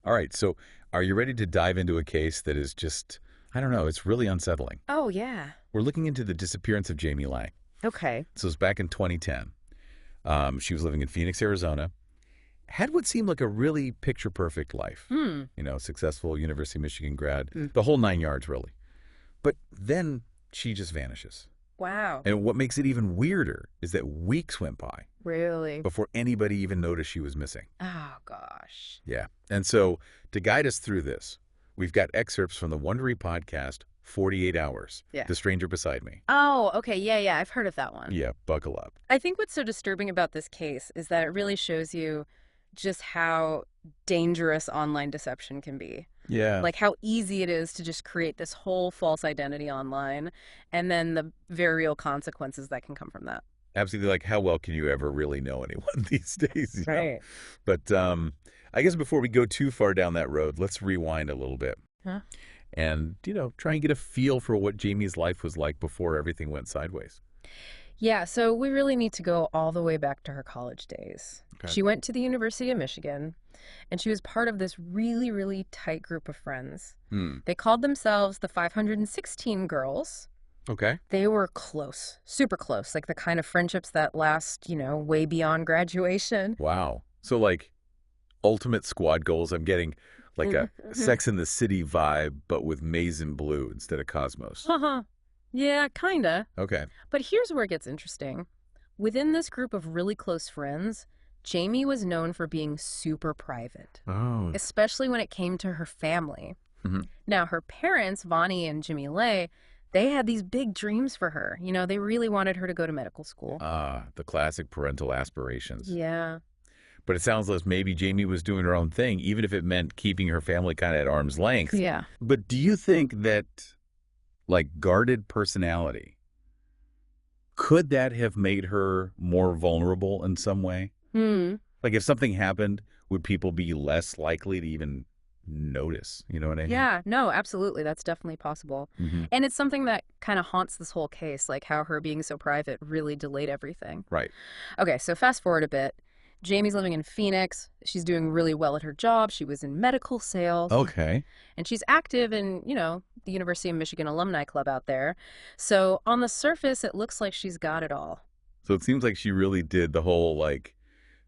All right, so are you ready to dive into a case that is just, I don't know, it's really unsettling. Oh, yeah. We're looking into the disappearance of Jamie Ley. Okay. So it was back in 2010. She was living in Phoenix, Arizona. Had what seemed like a really picture-perfect life. Hmm. Successful University of Michigan grad, Mm. the whole 9 yards, really. But then she just vanishes. Wow. And what makes it even weirder is that weeks went by Really? before anybody even noticed she was missing. Oh, gosh. Yeah. And so to guide us through this, we've got excerpts from the Wondery podcast, 48 Hours, Yeah. The Stranger Beside Me. Oh, okay. Yeah. I've heard of that one. Yeah, buckle up. I think what's so disturbing about this case is that it really shows you just how dangerous online deception can be. Yeah. Like how easy it is to just create this whole false identity online and then the very real consequences that can come from that. Absolutely. Like, how well can you ever really know anyone these days? You know? Right. But I guess before we go too far down that road, let's rewind a little bit. Huh? And, try and get a feel for what Jamie's life was like before everything went sideways. Yeah, so we really need to go all the way back to her college days. Okay. She went to the University of Michigan, and she was part of this really, really tight group of friends. They called themselves the 516 Girls. Okay. They were close, super close, like the kind of friendships that last, way beyond graduation. Wow. So, like, ultimate squad goals. I'm getting like a Sex in the City vibe, but with maize and blue instead of Cosmos. Yeah, kinda. Okay. But here's where it gets interesting. Within this group of really close friends, Jamie was known for being super private, Oh. especially when it came to her family. Mhm. Now, her parents, Vonnie and Jamie Ley, they had these big dreams for her. They really wanted her to go to medical school. The classic parental aspirations. Yeah. But it sounds like maybe Jamie was doing her own thing, even if it meant keeping her family kind of at arm's length. Yeah. But do you think that, like, guarded personality, could that have made her more vulnerable in some way? Like, if something happened, would people be less likely to even notice? You know what I mean? Yeah, no, absolutely. That's definitely possible. Mm-hmm. And it's something that kind of haunts this whole case, like how her being so private really delayed everything. Right. Okay, so fast forward a bit. Jamie's living in Phoenix. She's doing really well at her job. She was in medical sales. Okay. And she's active in, the University of Michigan Alumni Club out there. So on the surface, it looks like she's got it all. So it seems like she really did the whole, like,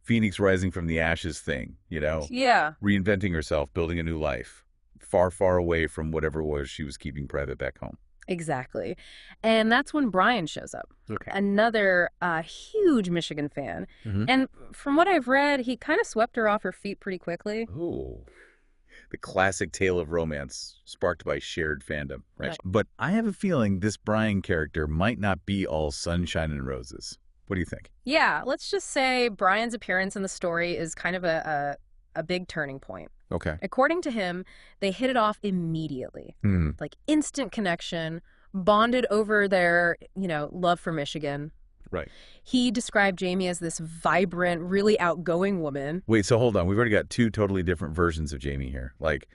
Phoenix rising from the ashes thing, Yeah. reinventing herself, building a new life, far, far away from whatever it was she was keeping private back home. Exactly. And that's when Brian shows up. Okay. Another huge Michigan fan. Mhm. And from what I've read, he kind of swept her off her feet pretty quickly. Ooh. The classic tale of romance sparked by shared fandom, right? Right. But I have a feeling this Brian character might not be all sunshine and roses. What do you think? Yeah, let's just say Brian's appearance in the story is kind of a big turning point. Okay. According to him, they hit it off immediately. Like instant connection, bonded over their, love for Michigan. Right. He described Jamie as this vibrant, really outgoing woman. Wait, so hold on. We've already got two totally different versions of Jamie here. Like,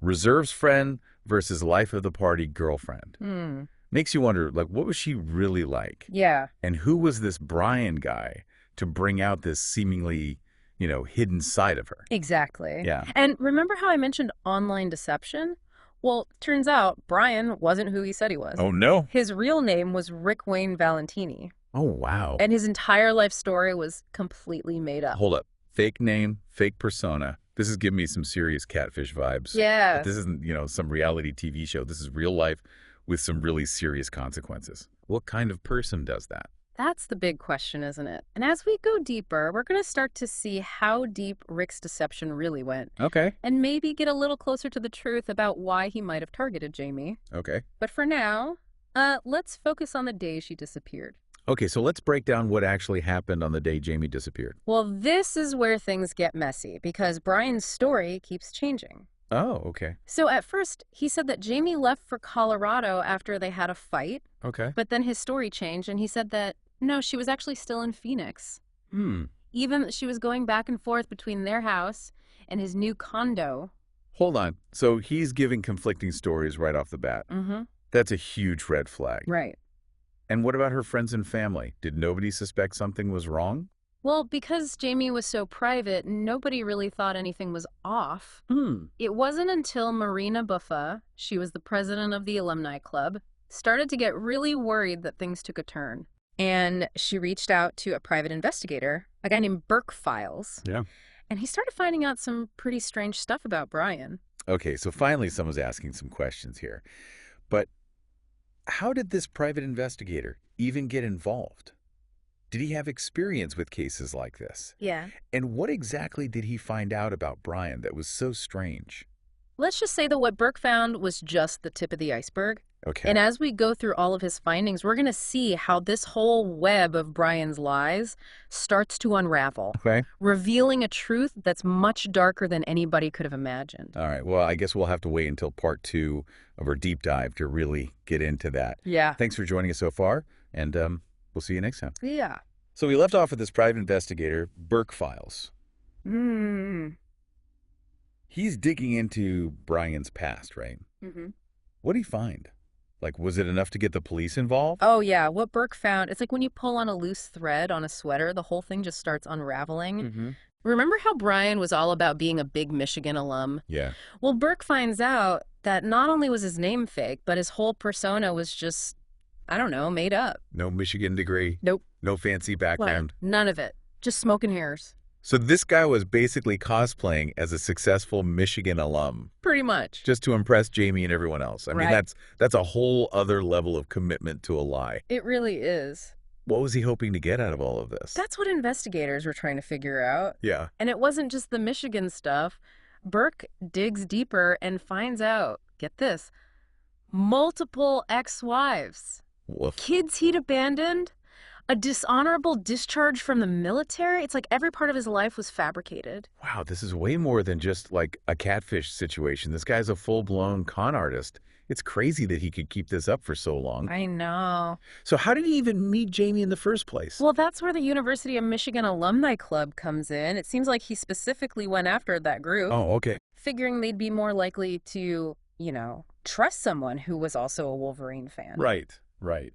reserves friend versus life of the party girlfriend. Makes you wonder, like, what was she really like? Yeah. And who was this Brian guy to bring out this seemingly, hidden side of her? Exactly. Yeah. And remember how I mentioned online deception? Well, turns out Brian wasn't who he said he was. Oh, no. His real name was Rick Valentini. Oh, wow. And his entire life story was completely made up. Hold up. Fake name, fake persona. This is giving me some serious catfish vibes. Yeah. But this isn't, some reality TV show. This is real life with some really serious consequences. What kind of person does that? That's the big question, isn't it? And as we go deeper, we're going to start to see how deep Rick's deception really went. Okay. And maybe get a little closer to the truth about why he might have targeted Jamie. Okay. But for now, let's focus on the day she disappeared. Okay, so let's break down what actually happened on the day Jamie disappeared. Well, this is where things get messy because Brian's story keeps changing. Oh, okay. So at first, he said that Jamie left for Colorado after they had a fight, Okay. but then his story changed and he said that, no, she was actually still in Phoenix. Even she was going back and forth between their house and his new condo. Hold on. So he's giving conflicting stories right off the bat. Mm-hmm. That's a huge red flag. Right. And what about her friends and family? Did nobody suspect something was wrong? Well, because Jamie was so private, nobody really thought anything was off. It wasn't until Marina Buffa, she was the president of the alumni club, started to get really worried that things took a turn. And she reached out to a private investigator, a guy named Burke Files. Yeah. And he started finding out some pretty strange stuff about Brian. Okay, so finally someone's asking some questions here. But how did this private investigator even get involved? Did he have experience with cases like this? Yeah. And what exactly did he find out about Brian that was so strange? Let's just say that what Burke found was just the tip of the iceberg. Okay. And as we go through all of his findings, we're going to see how this whole web of Brian's lies starts to unravel, Okay. revealing a truth that's much darker than anybody could have imagined. All right. Well, I guess we'll have to wait until part 2 of our deep dive to really get into that. Yeah. Thanks for joining us so far, and we'll see you next time. Yeah. So we left off with this private investigator, Burke Files. He's digging into Brian's past, right? What did he find? Like, was it enough to get the police involved? Oh, yeah. What Burke found, it's like when you pull on a loose thread on a sweater, the whole thing just starts unraveling. Remember how Brian was all about being a big Michigan alum? Yeah. Well, Burke finds out that not only was his name fake, but his whole persona was just, I don't know, made up. No Michigan degree? Nope. No fancy background? None of it. Just smoke and mirrors. So this guy was basically cosplaying as a successful Michigan alum. Pretty much. Just to impress Jamie and everyone else. I mean, Right. that's a whole other level of commitment to a lie. It really is. What was he hoping to get out of all of this? That's what investigators were trying to figure out. Yeah. And it wasn't just the Michigan stuff. Burke digs deeper and finds out, get this, multiple ex-wives, Woof. kids he'd abandoned, a dishonorable discharge from the military. It's like every part of his life was fabricated. Wow, this is way more than just like a catfish situation. This guy's a full-blown con artist. It's crazy that he could keep this up for so long. I know. So how did he even meet Jamie in the first place? Well, that's where the University of Michigan Alumni Club comes in. It seems like he specifically went after that group, Oh, okay. figuring they'd be more likely to, trust someone who was also a Wolverine fan. Right, right.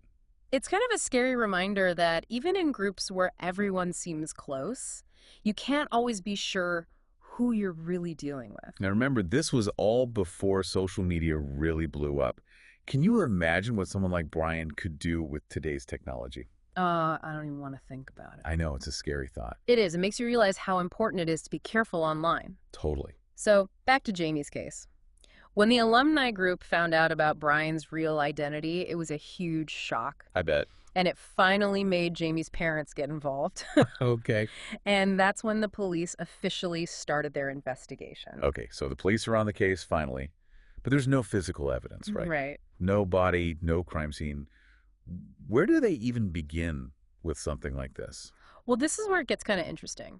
It's kind of a scary reminder that even in groups where everyone seems close, you can't always be sure who you're really dealing with. Now remember, this was all before social media really blew up. Can you imagine what someone like Brian could do with today's technology? I don't even want to think about it. I know, it's a scary thought. It is. It makes you realize how important it is to be careful online. Totally. So, back to Jamie's case. When the alumni group found out about Brian's real identity, it was a huge shock. I bet. And it finally made Jamie's parents get involved. Okay. And that's when the police officially started their investigation. Okay, so the police are on the case finally, but there's no physical evidence, right? Right. No body, no crime scene. Where do they even begin with something like this? Well, this is where it gets kind of interesting.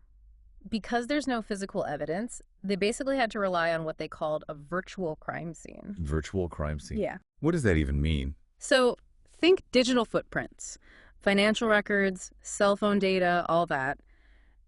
Because there's no physical evidence, they basically had to rely on what they called a virtual crime scene. Virtual crime scene. Yeah. What does that even mean? So think digital footprints, financial records, cell phone data, all that.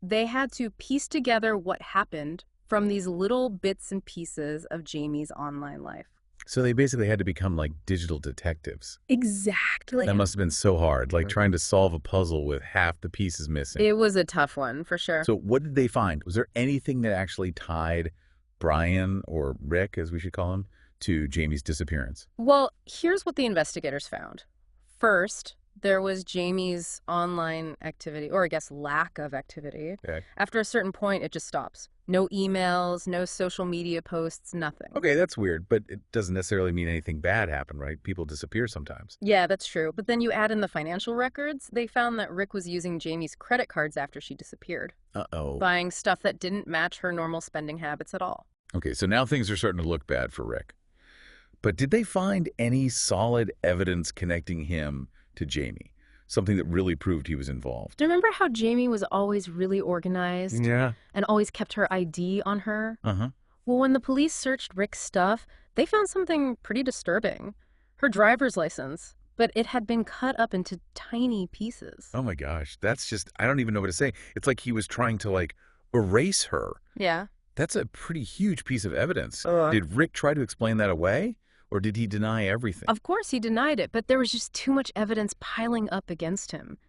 They had to piece together what happened from these little bits and pieces of Jamie's online life. So they basically had to become like digital detectives. Exactly. That must have been so hard, like trying to solve a puzzle with half the pieces missing. It was a tough one, for sure. So what did they find? Was there anything that actually tied Brian, or Rick, as we should call him, to Jamie's disappearance? Well, here's what the investigators found. First, there was Jamie's online activity, or I guess lack of activity. Okay. After a certain point, it just stops. No emails, no social media posts, nothing. Okay, that's weird, but it doesn't necessarily mean anything bad happened, right? People disappear sometimes. Yeah, that's true. But then you add in the financial records, they found that Rick was using Jamie's credit cards after she disappeared, Uh-oh. buying stuff that didn't match her normal spending habits at all. Okay, so now things are starting to look bad for Rick. But did they find any solid evidence connecting him to Jamie? Something that really proved he was involved? Do you remember how Jamie was always really organized? Yeah. And always kept her ID on her? Uh-huh. Well, when the police searched Rick's stuff, they found something pretty disturbing. Her driver's license, but it had been cut up into tiny pieces. Oh my gosh, that's just, I don't even know what to say. It's like he was trying to like erase her. Yeah. That's a pretty huge piece of evidence. Did Rick try to explain that away? Or did he deny everything? Of course he denied it, but there was just too much evidence piling up against him.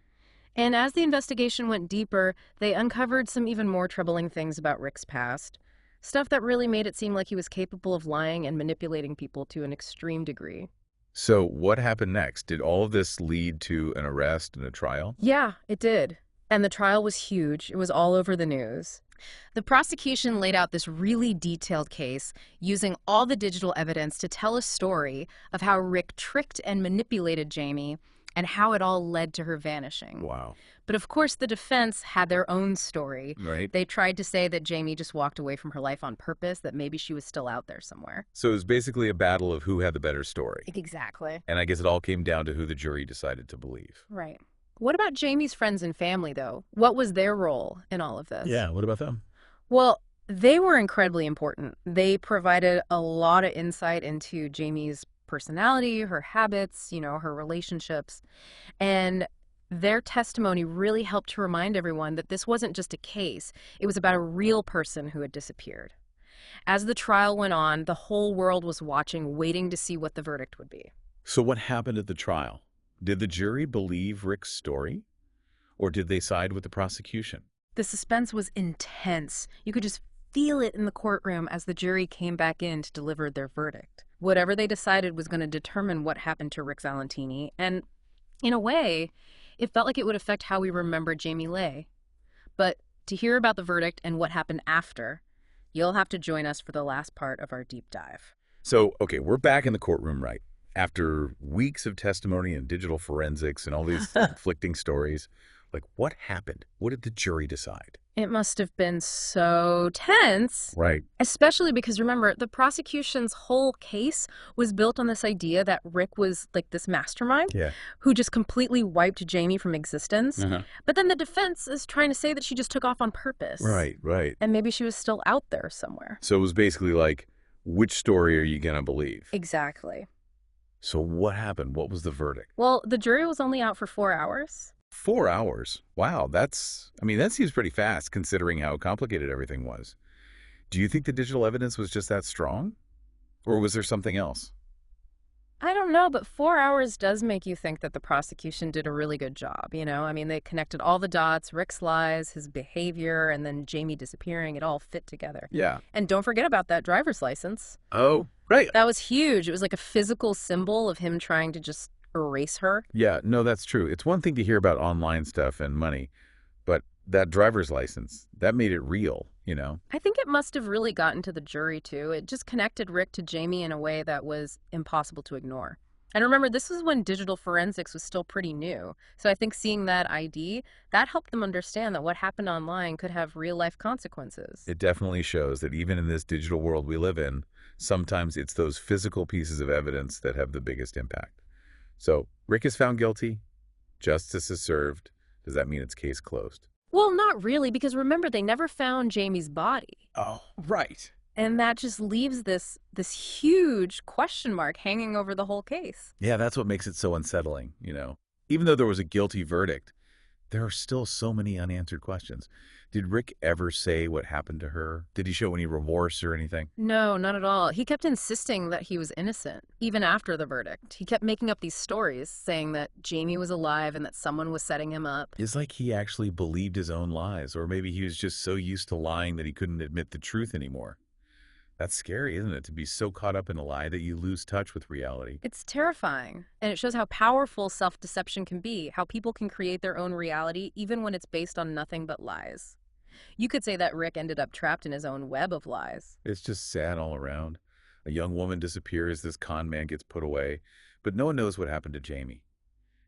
And as the investigation went deeper, they uncovered some even more troubling things about Rick's past. Stuff that really made it seem like he was capable of lying and manipulating people to an extreme degree. So what happened next? Did all of this lead to an arrest and a trial? Yeah, it did. And the trial was huge. It was all over the news. The prosecution laid out this really detailed case using all the digital evidence to tell a story of how Rick tricked and manipulated Jamie and how it all led to her vanishing. Wow. But of course, the defense had their own story. Right. They tried to say that Jamie just walked away from her life on purpose, that maybe she was still out there somewhere. So it was basically a battle of who had the better story. Exactly. And I guess it all came down to who the jury decided to believe. Right. What about Jamie's friends and family, though? What was their role in all of this? Yeah, what about them? Well, they were incredibly important. They provided a lot of insight into Jamie's personality, her habits, her relationships. And their testimony really helped to remind everyone that this wasn't just a case. It was about a real person who had disappeared. As the trial went on, the whole world was watching, waiting to see what the verdict would be. So what happened at the trial? Did the jury believe Rick's story? Or did they side with the prosecution? The suspense was intense. You could just feel it in the courtroom as the jury came back in to deliver their verdict. Whatever they decided was going to determine what happened to Rick Valentini, and in a way, it felt like it would affect how we remember Jamie Ley. But to hear about the verdict and what happened after, you'll have to join us for the last part of our deep dive. So, okay, we're back in the courtroom, right? After weeks of testimony and digital forensics and all these conflicting stories, like what happened? What did the jury decide? It must have been so tense. Right. Especially because, remember, the prosecution's whole case was built on this idea that Rick was like this mastermind who just completely wiped Jamie from existence. But then the defense is trying to say that she just took off on purpose. Right. And maybe she was still out there somewhere. So it was basically like, which story are you going to believe? Exactly. So what happened? What was the verdict? Well, the jury was only out for 4 hours. 4 hours? Wow, that seems pretty fast considering how complicated everything was. Do you think the digital evidence was just that strong? Or was there something else? I don't know, but 4 hours does make you think that the prosecution did a really good job, they connected all the dots, Rick's lies, his behavior, and then Jamie disappearing. It all fit together. Yeah. And don't forget about that driver's license. Oh, right. That was huge. It was like a physical symbol of him trying to just erase her. Yeah, no, that's true. It's one thing to hear about online stuff and money, but that driver's license, that made it real, I think it must have really gotten to the jury, too. It just connected Rick to Jamie in a way that was impossible to ignore. And remember, this was when digital forensics was still pretty new. So I think seeing that ID, that helped them understand that what happened online could have real-life consequences. It definitely shows that even in this digital world we live in, sometimes it's those physical pieces of evidence that have the biggest impact. So Rick is found guilty. Justice is served. Does that mean it's case closed? Well, not really, because remember, they never found Jamie's body. Oh, right. And that just leaves this huge question mark hanging over the whole case. Yeah, that's what makes it so unsettling, Even though there was a guilty verdict, there are still so many unanswered questions. Did Rick ever say what happened to her? Did he show any remorse or anything? No, not at all. He kept insisting that he was innocent, even after the verdict. He kept making up these stories, saying that Jamie was alive and that someone was setting him up. It's like he actually believed his own lies, or maybe he was just so used to lying that he couldn't admit the truth anymore. That's scary, isn't it, to be so caught up in a lie that you lose touch with reality? It's terrifying, and it shows how powerful self-deception can be, how people can create their own reality even when it's based on nothing but lies. You could say that Rick ended up trapped in his own web of lies. It's just sad all around. A young woman disappears, this con man gets put away, but no one knows what happened to Jamie.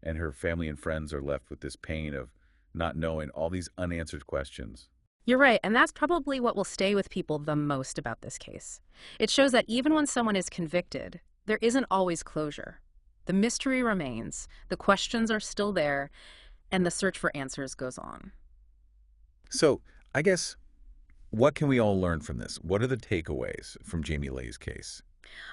And her family and friends are left with this pain of not knowing, all these unanswered questions. You're right, and that's probably what will stay with people the most about this case. It shows that even when someone is convicted, there isn't always closure. The mystery remains, the questions are still there, and the search for answers goes on. So, I guess, what can we all learn from this? What are the takeaways from Jamie Ley's case?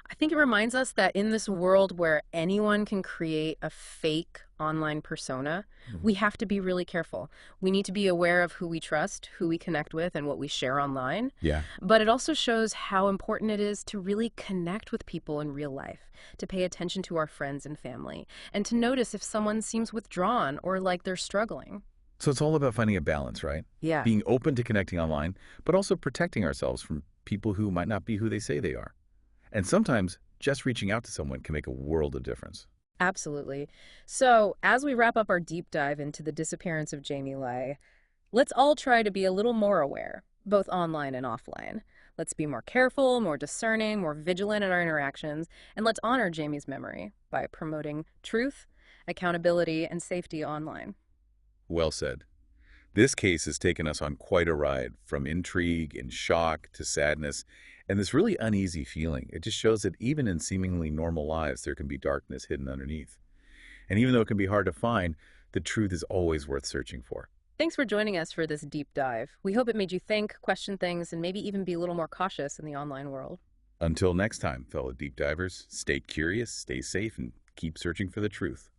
I think it reminds us that in this world where anyone can create a fake online persona, we have to be really careful. We need to be aware of who we trust, who we connect with, and what we share online. Yeah. But it also shows how important it is to really connect with people in real life, to pay attention to our friends and family, and to notice if someone seems withdrawn or like they're struggling. So it's all about finding a balance, right? Yeah. Being open to connecting online, but also protecting ourselves from people who might not be who they say they are. And sometimes just reaching out to someone can make a world of difference. Absolutely. So, as we wrap up our deep dive into the disappearance of Jamie Ley, let's all try to be a little more aware, both online and offline. Let's be more careful, more discerning, more vigilant in our interactions, and let's honor Jamie's memory by promoting truth, accountability, and safety online. Well said. This case has taken us on quite a ride, from intrigue and shock to sadness, and this really uneasy feeling. It just shows that even in seemingly normal lives, there can be darkness hidden underneath. And even though it can be hard to find, the truth is always worth searching for. Thanks for joining us for this deep dive. We hope it made you think, question things, and maybe even be a little more cautious in the online world. Until next time, fellow deep divers, stay curious, stay safe, and keep searching for the truth.